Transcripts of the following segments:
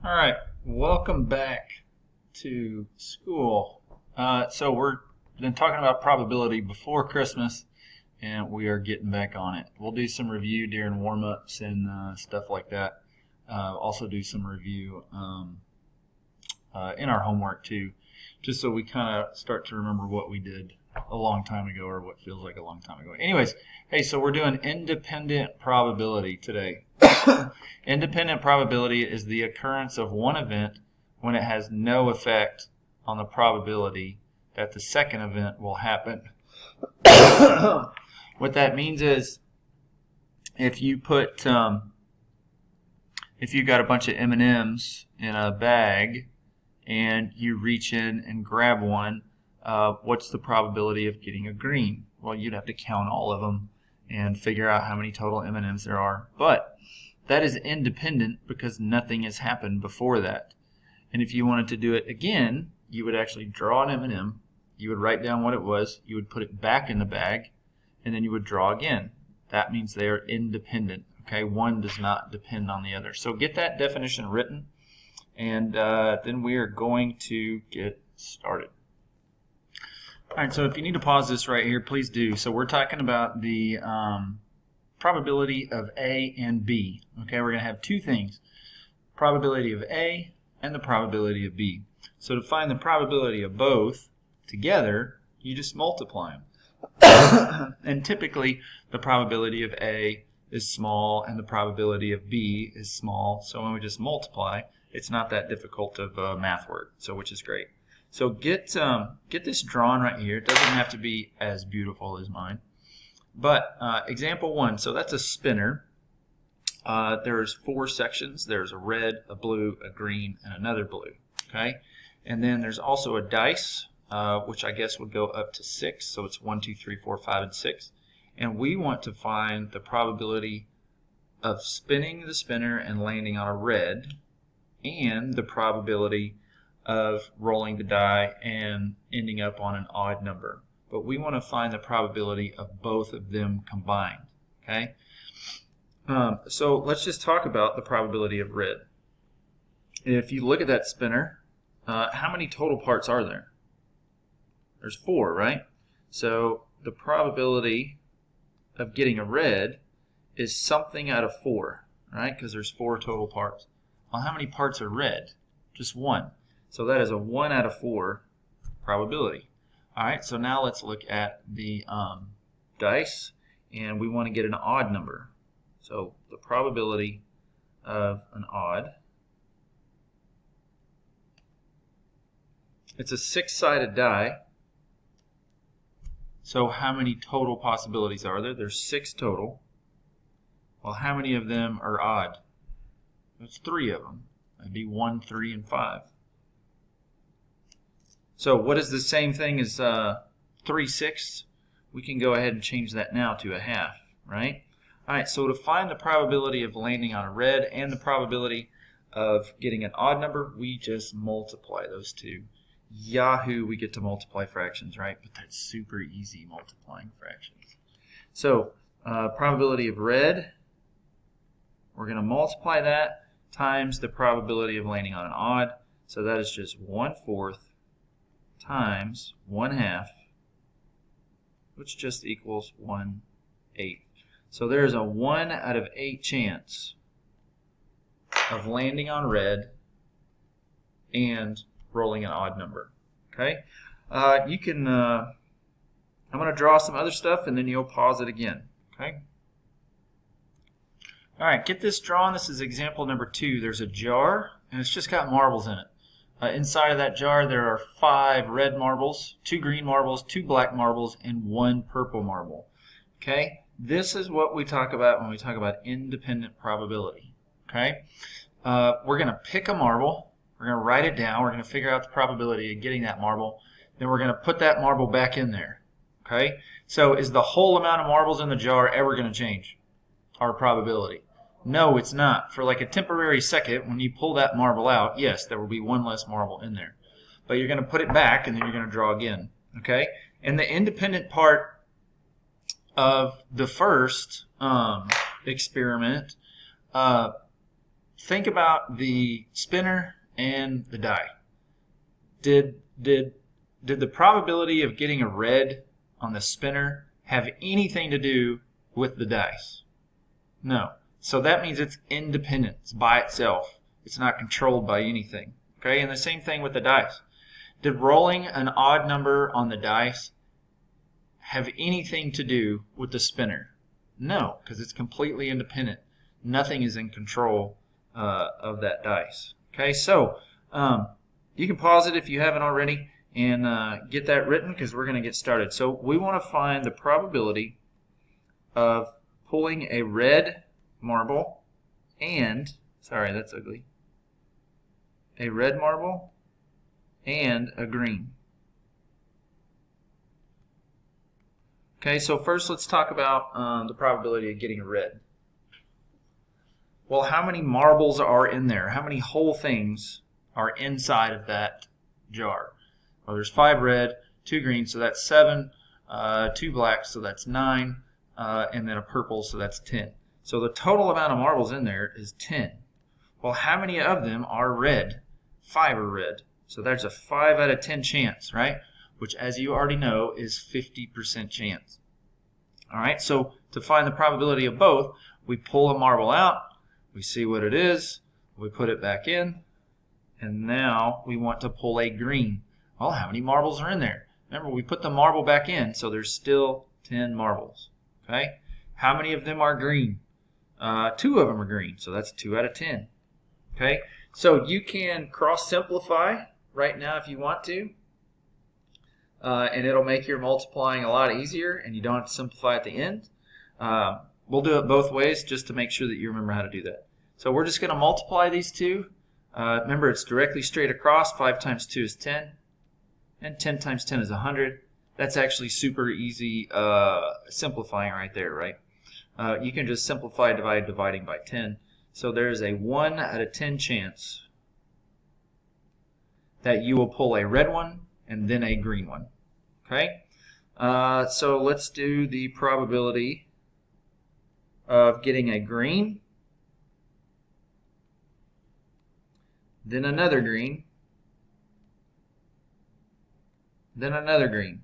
All right, welcome back to school. So we're been talking about probability before Christmas, and we are getting back on it. We'll do some review during warm-ups and stuff like that. Also do some review in our homework too, just so we kind of start to remember what we did a long time ago or what feels like a long time ago. Anyways, hey, so we're doing independent probability today. Independent probability is the occurrence of one event when it has no effect on the probability that the second event will happen. What that means is if you put if you got a bunch of M&Ms in a bag and you reach in and grab one, what's the probability of getting a green? Well, you'd have to count all of them and figure out how many total M&Ms there are. But that is independent because nothing has happened before that. And if you wanted to do it again, you would actually draw an M&M, you would write down what it was, you would put it back in the bag, and then you would draw again. That means they are independent. Okay, one does not depend on the other. So get that definition written, and then we are going to get started. All right, so if you need to pause this right here, please do. So we're talking about the probability of A and B. Okay, we're going to have two things, probability of A and the probability of B. So to find the probability of both together, you just multiply them. And typically, the probability of A is small and the probability of B is small. So when we just multiply, it's not that difficult of math work, so which is great. So get this drawn right here. It doesn't have to be as beautiful as mine. But example 1, so that's a spinner. There's 4 sections. There's a red, a blue, a green, and another blue. Okay, and then there's also a dice, which I guess would go up to 6. So it's 1, 2, 3, 4, 5, and 6. And we want to find the probability of spinning the spinner and landing on a red, and the probability of rolling the die and ending up on an odd number. But we want to find the probability of both of them combined. Okay, so let's just talk about the probability of red. If you look at that spinner, how many total parts are there? There's 4, right? So the probability of getting a red is something out of 4, right? Because there's 4 total parts. Well, how many parts are red? Just 1. So that is a 1 out of 4 probability. All right, so now let's look at the dice, and we want to get an odd number. So the probability of an odd, it's a 6-sided die. So how many total possibilities are there? There's 6 total. Well, how many of them are odd? There's 3 of them. That'd be 1, 3, and 5. So what is the same thing as 3/6? We can go ahead and change that now to a half, right? All right, so to find the probability of landing on a red and the probability of getting an odd number, we just multiply those two. Yahoo, we get to multiply fractions, right? But that's super easy, multiplying fractions. So probability of red, we're going to multiply that times the probability of landing on an odd. So that is just 1/4 times 1/2, which just equals 1/8. So there's a 1 out of 8 chance of landing on red and rolling an odd number. Okay, you can. I'm going to draw some other stuff, and then you'll pause it again. Okay. All right, get this drawn. This is example number 2. There's a jar, and it's just got marbles in it. Inside of that jar, there are 5 red marbles, 2 green marbles, 2 black marbles, and 1 purple marble. Okay, this is what we talk about when we talk about independent probability. Okay, we're going to pick a marble, we're going to write it down, we're going to figure out the probability of getting that marble, then we're going to put that marble back in there. Okay, so is the whole amount of marbles in the jar ever going to change our probability? No, it's not. For like a temporary second, when you pull that marble out, yes, there will be 1 less marble in there. But you're going to put it back, and then you're going to draw again. Okay? And the independent part of the first experiment think about the spinner and the die. Did the probability of getting a red on the spinner have anything to do with the dice? No. So that means it's independent. It's by itself. It's not controlled by anything. Okay, and the same thing with the dice. Did rolling an odd number on the dice have anything to do with the spinner? No, because it's completely independent. Nothing is in control of that dice. Okay, so you can pause it if you haven't already and get that written, because we're going to get started. So we want to find the probability of pulling a red marble and, sorry, that's ugly, a red marble and a green. Okay, so first let's talk about the probability of getting a red. Well, how many marbles are in there? How many whole things are inside of that jar? Well, there's 5 red, 2 green, so that's 7, 2 black, so that's 9, and then a purple, so that's 10. So the total amount of marbles in there is 10. Well, how many of them are red? 5 are red. So there's a 5 out of 10 chance, right? Which, as you already know, is 50% chance. All right, so to find the probability of both, we pull a marble out, we see what it is, we put it back in, and now we want to pull a green. Well, how many marbles are in there? Remember, we put the marble back in, so there's still 10 marbles. Okay, how many of them are green? 2 of them are green, so that's 2 out of 10. Okay, so you can cross-simplify right now if you want to, and it'll make your multiplying a lot easier, and you don't have to simplify at the end. We'll do it both ways just to make sure that you remember how to do that. So we're just going to multiply these two. Remember, it's directly straight across. 5 times 2 is 10, and 10 times 10 is 100. That's actually super easy simplifying right there, right? You can just simplify dividing by 10. So there's a 1 out of 10 chance that you will pull a red one and then a green one. Okay? So let's do the probability of getting a green, then another green, then another green.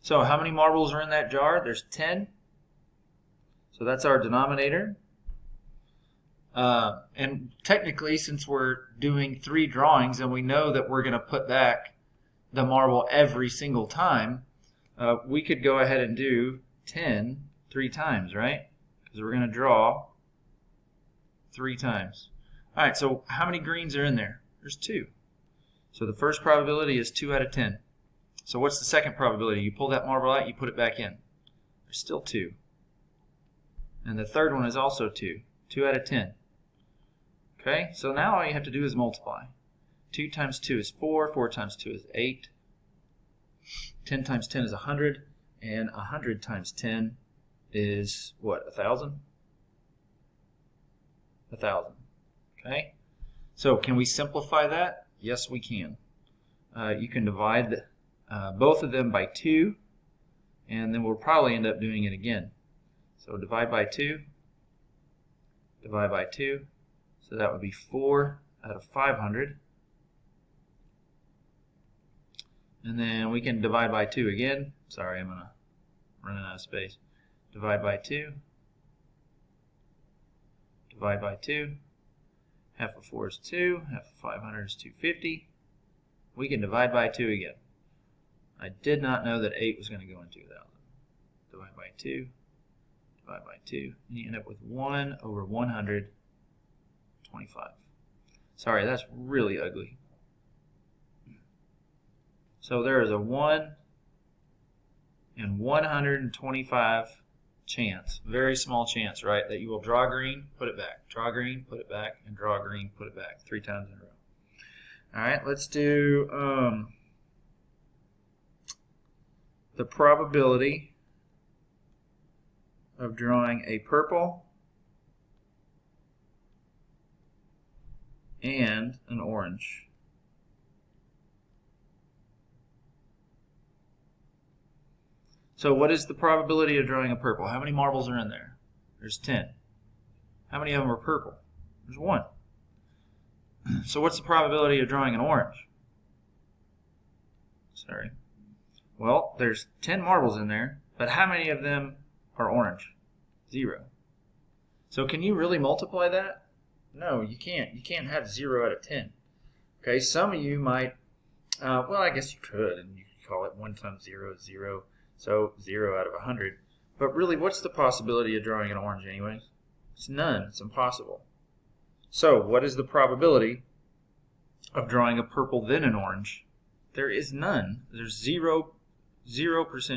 So how many marbles are in that jar? There's 10. So that's our denominator. And technically, since we're doing 3 drawings and we know that we're going to put back the marble every single time, we could go ahead and do 10 3 times, right? Because we're going to draw 3 times. All right, so how many greens are in there? There's 2. So the first probability is 2 out of 10. So what's the second probability? You pull that marble out, you put it back in. There's still 2. And the third one is also 2. 2 out of 10. Okay, so now all you have to do is multiply. 2 times 2 is 4. 4 times 2 is 8. 10 times 10 is 100. And 100 times 10 is what? 1,000? 1,000. Okay, so can we simplify that? Yes, we can. You can divide both of them by 2, and then we'll probably end up doing it again. So divide by 2, divide by 2, so that would be 4 out of 500. And then we can divide by 2 again. Sorry, I'm running out of space. Divide by 2, divide by 2. Half of 4 is 2, half of 500 is 250. We can divide by 2 again. I did not know that 8 was going to go in 2,000. Divide by 2, divide by 2, and you end up with 1 over 125. Sorry, that's really ugly. So there is a 1 in 125 chance, very small chance, right, that you will draw green, put it back, draw green, put it back, and draw green, put it back 3 times in a row. All right, let's do the probability of drawing a purple and an orange. So what is the probability of drawing a purple? How many marbles are in there? There's 10. How many of them are purple? There's 1. So what's the probability of drawing an orange? Sorry. Well, there's 10 marbles in there, but how many of them are orange? 0. So can you really multiply that? No, you can't. You can't have 0 out of 10. Okay, some of you might, well, I guess you could, and you could call it 1 times 0 is 0, so 0 out of 100. But really, what's the possibility of drawing an orange anyways? It's none. It's impossible. So what is the probability of drawing a purple then an orange? There is none. There's 0%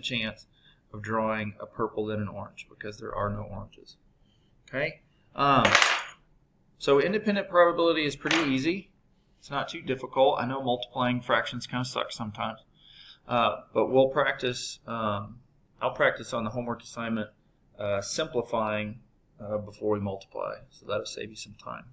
chance of drawing a purple then an orange because there are no oranges. Okay? So independent probability is pretty easy. It's not too difficult. I know multiplying fractions kind of suck sometimes. But we'll practice. I'll practice on the homework assignment simplifying before we multiply. So that'll save you some time.